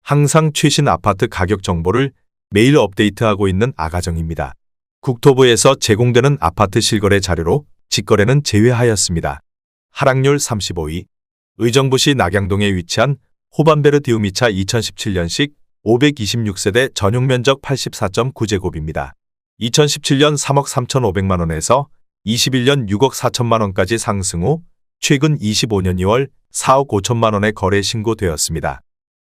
항상 최신 아파트 가격 정보를 매일 업데이트하고 있는 아가정입니다. 국토부에서 제공되는 아파트 실거래 자료로 직거래는 제외하였습니다. 하락률 35위. 의정부시 낙양동에 위치한 호반베르디우미차 2017년식 526세대 전용면적 84.9제곱입니다. 2017년 3억 3,500만원에서 21년 6억 4천만원까지 상승 후 최근 25년 2월 4억 5천만원에 거래 신고되었습니다.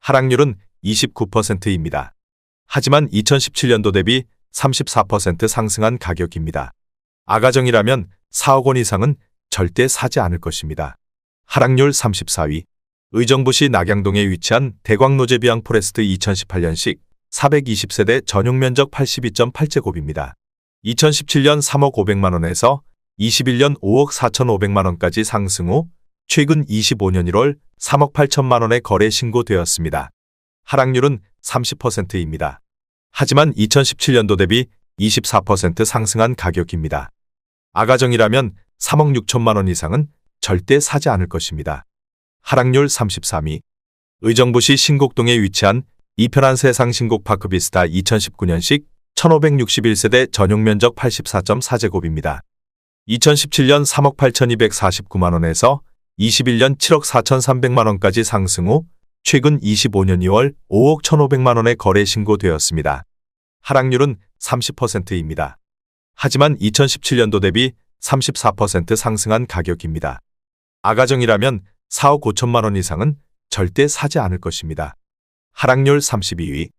하락률은 29%입니다. 하지만 2017년도 대비 34% 상승한 가격입니다. 아가정이라면 4억 원 이상은 절대 사지 않을 것입니다. 하락률 34위. 의정부시 낙양동에 위치한 대광노제비앙 포레스트 2018년식 420세대 전용면적 82.8제곱입니다. 2017년 3억 500만원에서 21년 5억 4,500만원까지 상승 후 최근 25년 1월 3억 8천만원에 거래 신고되었습니다. 하락률은 30%입니다. 하지만 2017년도 대비 24% 상승한 가격입니다. 아가정이라면 3억 6천만원 이상은 절대 사지 않을 것입니다. 하락률 33위. 의정부시 신곡동에 위치한 이편한 세상 신곡파크 비스타 2019년식 1561세대 전용면적 84.4제곱입니다. 2017년 3억 8,249만원에서 21년 7억 4,300만원까지 상승 후 최근 25년 2월 5억 1,500만원에 거래 신고되었습니다. 하락률은 30%입니다. 하지만 2017년도 대비 34% 상승한 가격입니다. 아가정이라면 4억 5천만원 이상은 절대 사지 않을 것입니다. 하락률 32위.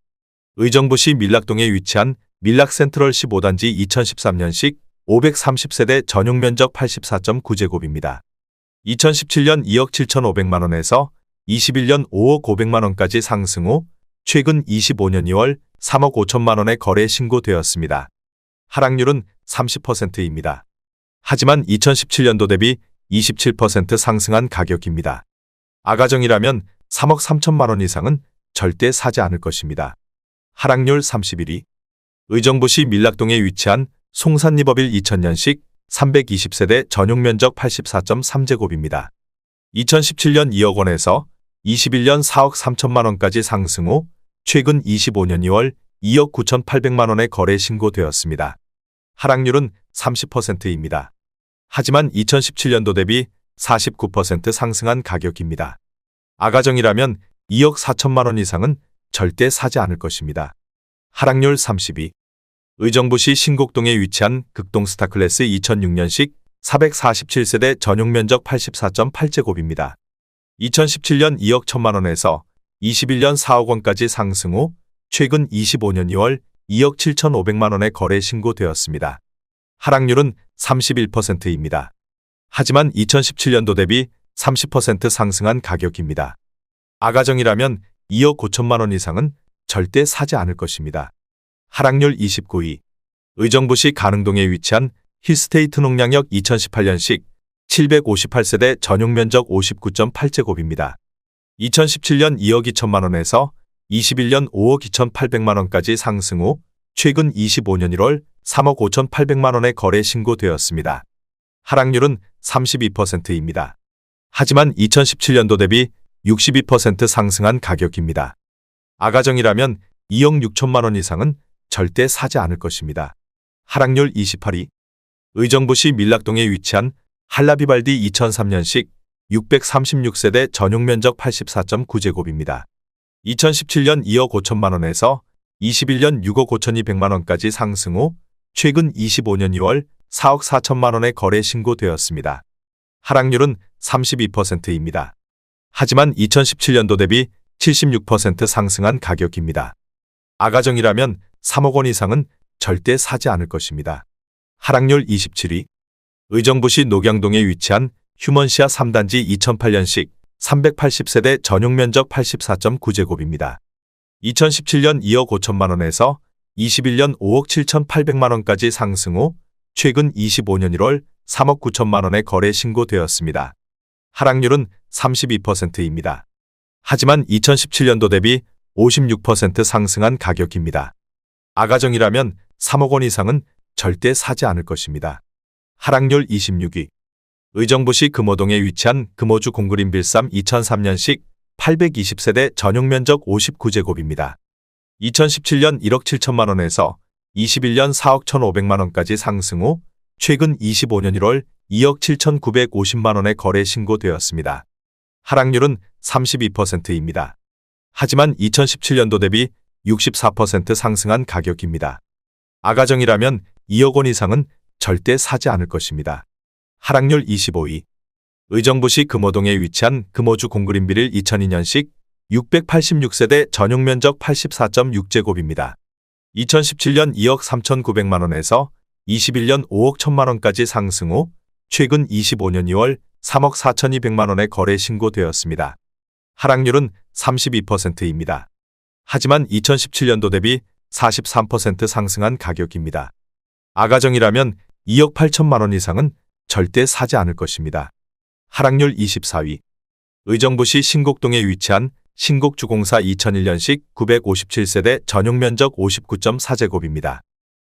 의정부시 밀락동에 위치한 밀락센트럴 15단지 2013년식 530세대 전용면적 84.9제곱입니다. 2017년 2억 7,500만원에서 21년 5억 500만원까지 상승 후 최근 25년 2월 3억 5천만원에 거래 신고되었습니다. 하락률은 30%입니다. 하지만 2017년도 대비 27% 상승한 가격입니다. 아가정이라면 3억 3천만원 이상은 절대 사지 않을 것입니다. 하락률 31위. 의정부시 밀락동에 위치한 송산리버빌 2000년식 320세대 전용면적 84.3제곱입니다. 2017년 2억 원에서 21년 4억 3천만원까지 상승 후 최근 25년 2월 2억 9,800만원에 거래 신고되었습니다. 하락률은 30%입니다. 하지만 2017년도 대비 49% 상승한 가격입니다. 아가정이라면 2억 4천만원 이상은 절대 사지 않을 것입니다. 하락률 32. 의정부시 신곡동에 위치한 극동스타클래스 2006년식 447세대 전용면적 84.8제곱입니다. 2017년 2억 1천만원에서 21년 4억 원까지 상승 후 최근 25년 2월 2억 7,500만원에 거래 신고되었습니다. 하락률은 31%입니다. 하지만 2017년도 대비 30% 상승한 가격입니다. 아가정이라면 2억 5천만원 이상은 절대 사지 않을 것입니다. 하락률 29위. 의정부시 가능동에 위치한 힐스테이트 농량역 2018년식 758세대 전용면적 59.8제곱입니다. 2017년 2억 2천만원에서 21년 5억 2,800만원까지 상승 후 최근 25년 1월 3억 5,800만원에 거래 신고되었습니다. 하락률은 32%입니다. 하지만 2017년도 대비 62% 상승한 가격입니다. 아가정이라면 2억 6천만원 이상은 절대 사지 않을 것입니다. 하락률 28위. 의정부시 밀락동에 위치한 할라비발디 2003년식 636세대 전용면적 84.9제곱입니다. 2017년 2억 5천만원에서 21년 6억 5,200만원까지 상승 후 최근 25년 2월 4억 4천만원에 거래 신고되었습니다. 하락률은 32%입니다. 하지만 2017년도 대비 76% 상승한 가격입니다. 아가정이라면 3억 원 이상은 절대 사지 않을 것입니다. 하락률 27위. 의정부시 녹양동에 위치한 휴먼시아 3단지 2008년식 380세대 전용면적 84.9제곱입니다. 2017년 2억 5천만원에서 21년 5억 7,800만원까지 상승 후 최근 25년 1월 3억 9천만원에 거래 신고되었습니다. 하락률은 32%입니다. 하지만 2017년도 대비 56% 상승한 가격입니다. 아가정이라면 3억 원 이상은 절대 사지 않을 것입니다. 하락률 26위. 의정부시 금호동에 위치한 금호주 공그린빌삼 2003년식 820세대 전용 면적 59제곱입니다. 2017년 1억 7천만 원에서 21년 4억 1,500만 원까지 상승 후 최근 25년 1월 2억 7,950만 원에 거래 신고되었습니다. 하락률은 32%입니다. 하지만 2017년도 대비 64% 상승한 가격입니다. 아가정이라면 2억 원 이상은 절대 사지 않을 것입니다. 하락률 25위. 의정부시 금호동에 위치한 금호주 공그린빌일 2002년식 686세대 전용 면적 84.6제곱입니다. 2017년 2억 3,900만 원에서 21년 5억 1천만 원까지 상승 후 최근 25년 2월 3억 4,200만 원에 거래 신고되었습니다. 하락률은 32%입니다. 하지만 2017년도 대비 43% 상승한 가격입니다. 아가정이라면 2억 8천만 원 이상은 절대 사지 않을 것입니다. 하락률 24위. 의정부시 신곡동에 위치한 신곡주공사 2001년식 957세대 전용 면적 59.4제곱입니다.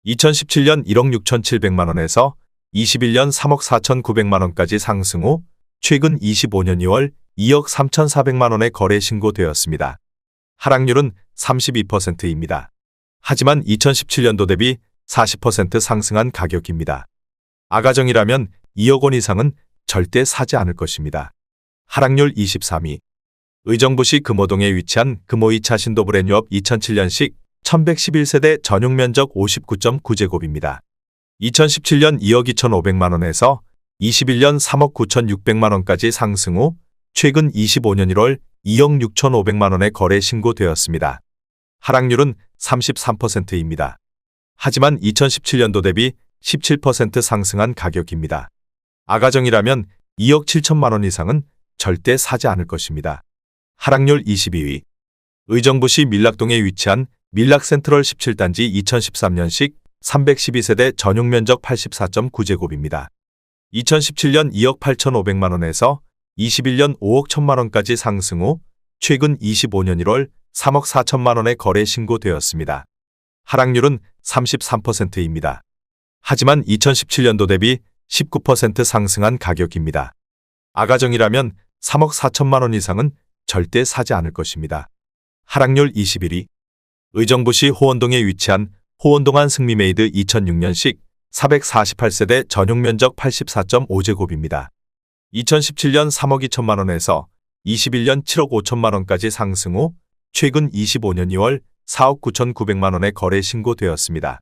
2017년 1억 6,700만 원에서 21년 3억 4,900만 원까지 상승 후 최근 25년 2월 2억 3,400만 원에 거래 신고되었습니다. 하락률은 32%입니다. 하지만 2017년도 대비 40% 상승한 가격입니다. 아가정이라면 2억 원 이상은 절대 사지 않을 것입니다. 하락률 23위. 의정부시 금호동에 위치한 금호 2차 신도브랜유업 2007년식 1111세대 전용 면적 59.9제곱입니다. 2017년 2억 2,500만 원에서 21년 3억 9,600만 원까지 상승 후 최근 25년 1월 2억 6,500만 원에 거래 신고되었습니다. 하락률은 33%입니다. 하지만 2017년도 대비 17% 상승한 가격입니다. 아가정이라면 2억 7천만 원 이상은 절대 사지 않을 것입니다. 하락률 22위. 의정부시 밀락동에 위치한 밀락센트럴 17단지 2013년식 312세대 전용 면적 84.9제곱입니다. 2017년 2억 8,500만 원에서 21년 5억 1천만 원까지 상승 후 최근 25년 1월 3억 4천만 원에 거래 신고되었습니다. 하락률은 33%입니다. 하지만 2017년도 대비 19% 상승한 가격입니다. 아가정이라면 3억 4천만 원 이상은 절대 사지 않을 것입니다. 하락률 21위. 의정부시 호원동에 위치한 호원동안 승리메이드 2006년식 448세대 전용 면적 84.5제곱입니다. 2017년 3억 2천만 원에서 21년 7억 5천만 원까지 상승 후 최근 25년 2월 4억 9,900만 원에 거래 신고되었습니다.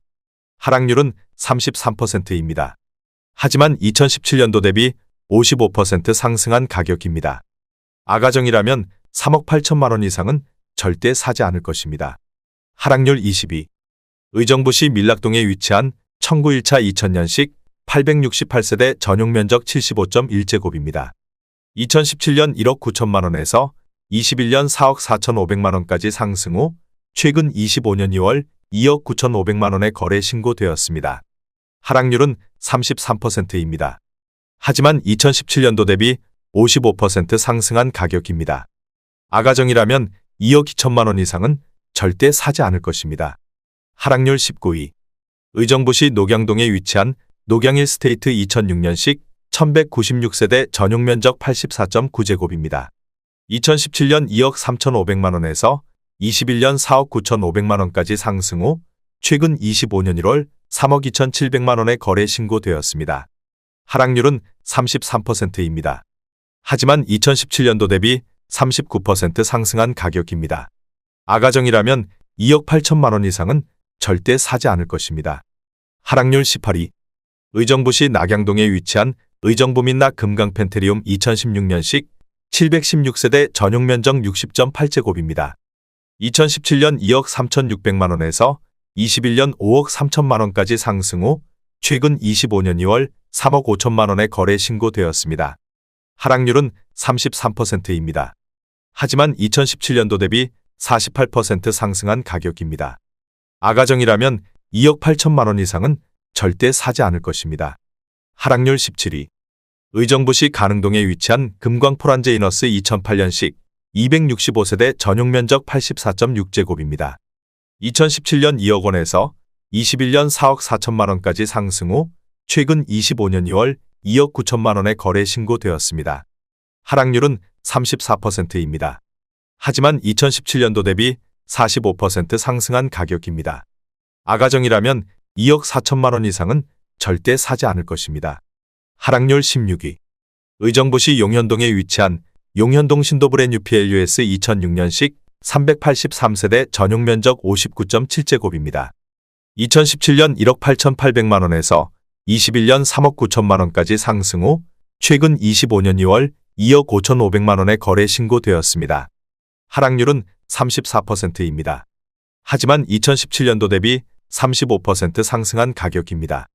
하락률은 33%입니다. 하지만 2017년도 대비 55% 상승한 가격입니다. 아가정이라면 3억 8천만 원 이상은 절대 사지 않을 것입니다. 하락률 22. 의정부시 밀락동에 위치한 청구 1차 2000년식 868세대 전용 면적 75.1제곱입니다. 2017년 1억 9천만 원에서 21년 4억 4,500만 원까지 상승 후 최근 25년 2월 2억 9,500만 원에 거래 신고되었습니다. 하락률은 33%입니다. 하지만 2017년도 대비 55% 상승한 가격입니다. 아가정이라면 2억 2천만 원 이상은 절대 사지 않을 것입니다. 하락률 19위. 의정부시 녹양동에 위치한 녹양일 스테이트 2006년식 1196세대 전용 면적 84.9제곱입니다. 2017년 2억 3,500만 원에서 21년 4억 9,500만 원까지 상승 후 최근 25년 1월 3억 2,700만 원에 거래 신고되었습니다. 하락률은 33%입니다. 하지만 2017년도 대비 39% 상승한 가격입니다. 아가정이라면 2억 8천만 원 이상은 절대 사지 않을 것입니다. 하락률 18위. 의정부시 낙양동에 위치한 의정부민낙 금강펜테리움 2016년식 716세대 전용 면적 60.8제곱입니다. 2017년 2억 3,600만 원에서 21년 5억 3천만 원까지 상승 후 최근 25년 2월 3억 5천만 원에 거래 신고되었습니다. 하락률은 33%입니다. 하지만 2017년도 대비 48% 상승한 가격입니다. 아가정이라면 2억 8천만 원 이상은 절대 사지 않을 것입니다. 하락률 17위. 의정부시 가능동에 위치한 금광포란제 이너스 2008년식 265세대 전용 면적 84.6제곱입니다. 2017년 2억 원에서 21년 4억 4천만 원까지 상승 후 최근 25년 2월 2억 9천만 원에 거래 신고되었습니다. 하락률은 34%입니다. 하지만 2017년도 대비 45% 상승한 가격입니다. 아가정이라면 2억 4천만 원 이상은 절대 사지 않을 것입니다. 하락률 16위. 의정부시 용현동에 위치한 용현동 신도브랜 UPLUS 2006년식 383세대 전용 면적 59.7제곱입니다. 2017년 1억 8,800만 원에서 21년 3억 9천만 원까지 상승 후 최근 25년 2월 2억 5,500만 원에 거래 신고되었습니다. 하락률은 34%입니다. 하지만 2017년도 대비 35% 상승한 가격입니다.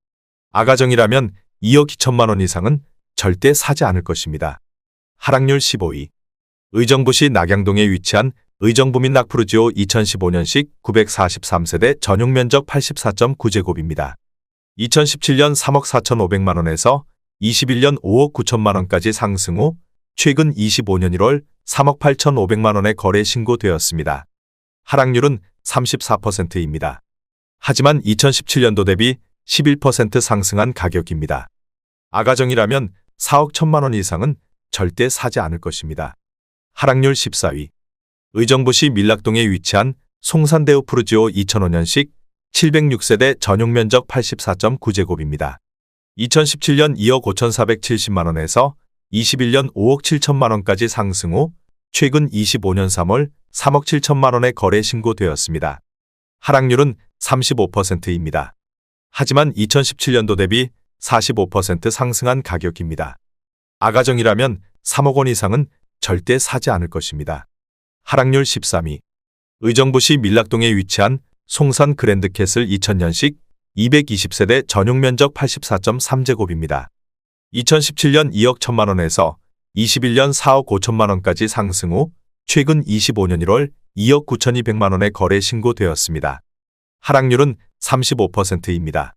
아가정이라면 2억 2천만 원 이상은 절대 사지 않을 것입니다. 하락률 15위. 의정부시 낙양동에 위치한 의정부민 낙푸르지오 2015년식 943세대 전용 면적 84.9제곱입니다. 2017년 3억 4,500만 원에서 21년 5억 9천만 원까지 상승 후 최근 25년 1월 3억 8,500만 원에 거래 신고되었습니다. 하락률은 34%입니다. 하지만 2017년도 대비 11% 상승한 가격입니다. 아가정이라면 4억 1천만 원 이상은 절대 사지 않을 것입니다. 하락률 14위. 의정부시 밀락동에 위치한 송산대우 푸르지오 2005년식 706세대 전용 면적 84.9제곱입니다. 2017년 2억 5,470만 원에서 21년 5억 7천만 원까지 상승 후 최근 25년 3월 3억 7천만 원에 거래 신고되었습니다. 하락률은 35%입니다. 하지만 2017년도 대비 45% 상승한 가격입니다. 아가정이라면 3억 원 이상은 절대 사지 않을 것입니다. 하락률 13위. 의정부시 밀락동에 위치한 송산 그랜드캐슬 2000년식 220세대 전용 면적 84.3제곱입니다. 2017년 2억 1천만 원에서 21년 4억 5천만 원까지 상승 후 최근 25년 1월 2억 9,200만 원에 거래 신고되었습니다. 하락률은 35%입니다.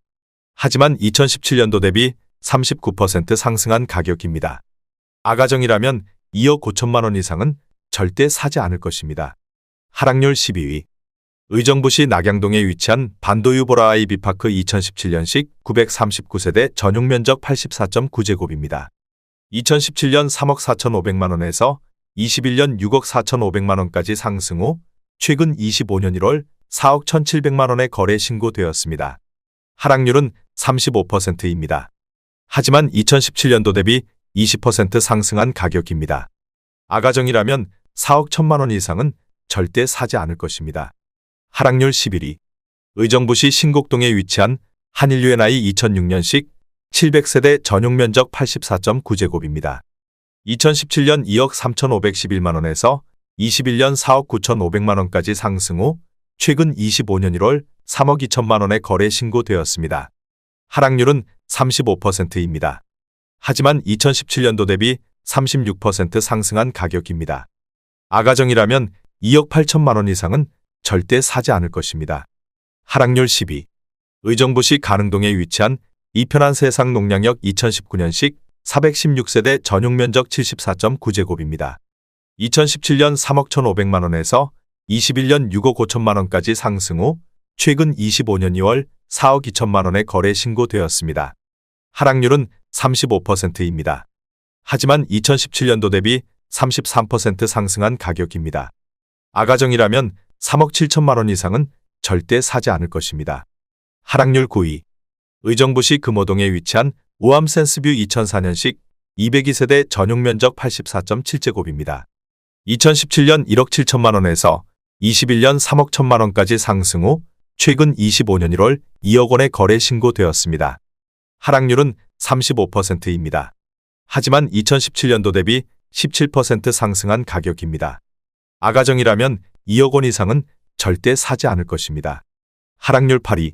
하지만 2017년도 대비 39% 상승한 가격입니다. 아가정이라면 2억 5천만 원 이상은 절대 사지 않을 것입니다. 하락률 12위. 의정부시 낙양동에 위치한 반도유보라 아이비파크 2017년식 939세대 전용 면적 84.9제곱입니다. 2017년 3억 4,500만 원에서 21년 6억 4,500만 원까지 상승 후 최근 25년 1월 4억 1,700만 원에 거래 신고되었습니다. 하락률은 35%입니다. 하지만 2017년도 대비 20% 상승한 가격입니다. 아가정이라면 4억 1천만 원 이상은 절대 사지 않을 것입니다. 하락률 11위. 의정부시 신곡동에 위치한 한일유엔아이 2006년식 700세대 전용 면적 84.9제곱입니다. 2017년 2억 3,511만 원에서 21년 4억 9,500만 원까지 상승 후 최근 25년 1월 3억 2천만 원에 거래 신고되었습니다. 하락률은 35%입니다. 하지만 2017년도 대비 36% 상승한 가격입니다. 아가정이라면 2억 8천만 원 이상은 절대 사지 않을 것입니다. 하락률 10위. 의정부시 가능동에 위치한 이편한 세상 농량역 2019년식 416세대 전용 면적 74.9제곱입니다. 2017년 3억 1,500만 원에서 21년 6억 5천만 원까지 상승 후 최근 25년 2월 4억 2천만 원에 거래 신고되었습니다. 하락률은 35%입니다. 하지만 2017년도 대비 33% 상승한 가격입니다. 아가정이라면 3억 7천만 원 이상은 절대 사지 않을 것입니다. 하락률 9위. 의정부시 금호동에 위치한 우암 센스뷰 2004년식 202세대 전용 면적 84.7제곱입니다. 2017년 1억 7천만 원에서 21년 3억 1천만 원까지 상승 후 최근 25년 1월 2억 원에 거래 신고되었습니다. 하락률은 35%입니다. 하지만 2017년도 대비 17% 상승한 가격입니다. 아가정이라면 2억 원 이상은 절대 사지 않을 것입니다. 하락률 8위.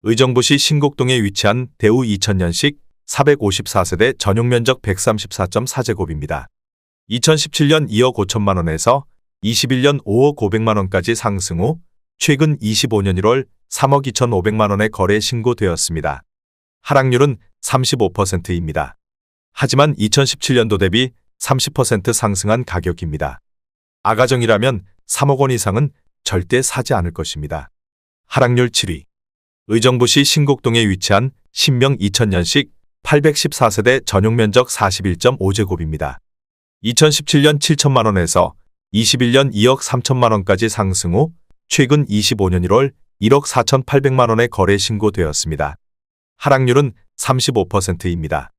의정부시 신곡동에 위치한 대우 2000년식 454세대 전용 면적 134.4제곱입니다. 2017년 2억 5천만 원에서 21년 5억 500만 원까지 상승 후 최근 25년 1월 3억 2,500만 원에 거래 신고되었습니다. 하락률은 35%입니다. 하지만 2017년도 대비 30% 상승한 가격입니다. 아가정이라면 3억 원 이상은 절대 사지 않을 것입니다. 하락률 7위. 의정부시 신곡동에 위치한 신명 2000년식 814세대 전용 면적 41.5제곱입니다. 2017년 7천만 원에서 21년 2억 3천만 원까지 상승 후 최근 25년 1월 1억 4,800만 원에 거래 신고되었습니다. 하락률은 35%입니다.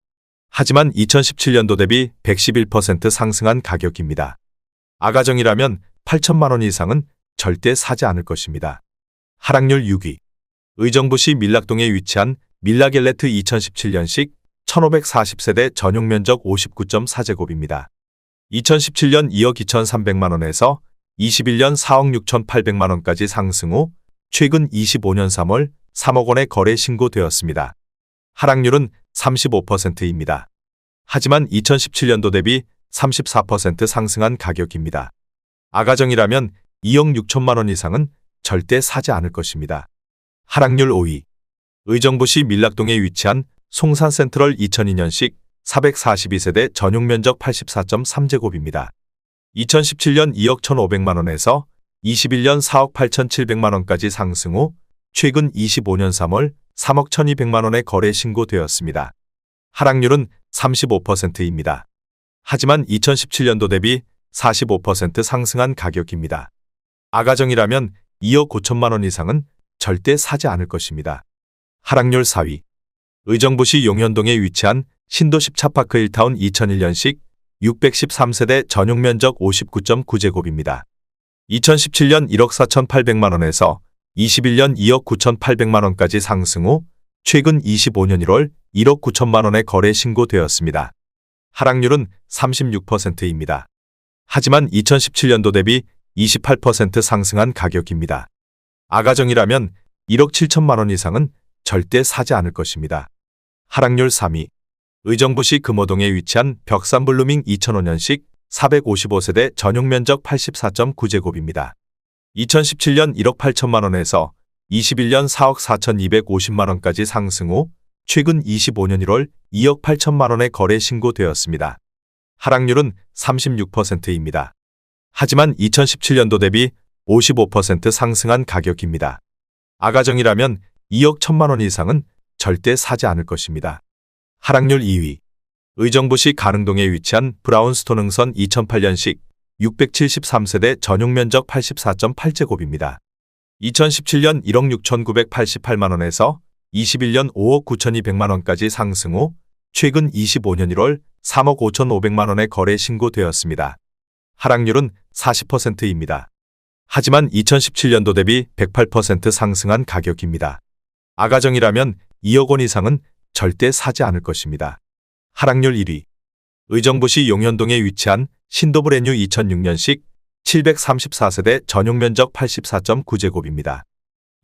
하지만 2017년도 대비 111% 상승한 가격입니다. 아가정이라면 8천만 원 이상은 절대 사지 않을 것입니다. 하락률 6위. 의정부시 밀락동에 위치한 밀라겔레트 2017년식 1540세대 전용 면적 59.4제곱입니다. 2017년 2억 2,300만 원에서 21년 4억 6,800만 원까지 상승 후 최근 25년 3월 3억 원에 거래 신고되었습니다. 하락률은 35%입니다. 하지만 2017년도 대비 34% 상승한 가격입니다. 아가정이라면 2억 6천만 원 이상은 절대 사지 않을 것입니다. 하락률 5위. 의정부시 밀락동에 위치한 송산 센트럴 2002년식 442세대 전용 면적 84.3제곱입니다. 2017년 2억 1,500만 원에서 21년 4억 8,700만 원까지 상승 후 최근 25년 3월 3억 1,200만 원에 거래 신고되었습니다. 하락률은 35%입니다. 하지만 2017년도 대비 45% 상승한 가격입니다. 아가정이라면 2억 5천만 원 이상은 절대 사지 않을 것입니다. 하락률 4위. 의정부시 용현동에 위치한 신도 10차파크 1타운 2001년식 613세대 전용 면적 59.9제곱입니다. 2017년 1억 4,800만 원에서 21년 2억 9,800만 원까지 상승 후 최근 25년 1월 1억 9천만 원에 거래 신고되었습니다. 하락률은 36%입니다. 하지만 2017년도 대비 28% 상승한 가격입니다. 아가정이라면 1억 7천만 원 이상은 절대 사지 않을 것입니다. 하락률 3위. 의정부시 금호동에 위치한 벽산블루밍 2005년식 455세대 전용 면적 84.9제곱입니다. 2017년 1억 8천만 원에서 21년 4억 4,250만 원까지 상승 후 최근 25년 1월 2억 8천만 원에 거래 신고되었습니다. 하락률은 36%입니다. 하지만 2017년도 대비 55% 상승한 가격입니다. 아가정이라면 2억 1천만 원 이상은 절대 사지 않을 것입니다. 하락률 2위. 의정부시 가릉동에 위치한 브라운스톤 흥선 2008년식 673세대 전용 면적 84.8제곱입니다. 2017년 1억 6,988만 원에서 21년 5억 9,200만 원까지 상승 후 최근 25년 1월 3억 5,500만 원에 거래 신고되었습니다. 하락률은 40%입니다. 하지만 2017년도 대비 108% 상승한 가격입니다. 아가정이라면 2억 원 이상은 절대 사지 않을 것입니다. 하락률 1위. 의정부시 용현동에 위치한 신도브레뉴 2006년식 734세대 전용 면적 84.9제곱입니다.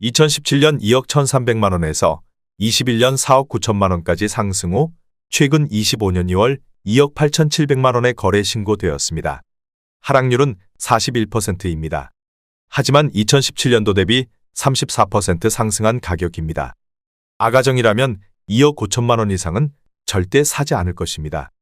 2017년 2억 1,300만 원에서 21년 4억 9천만 원까지 상승 후 최근 25년 2월 2억 8,700만 원에 거래 신고되었습니다. 하락률은 41%입니다. 하지만 2017년도 대비 34% 상승한 가격입니다. 아가정이라면 2억 5천만 원 이상은 절대 사지 않을 것입니다.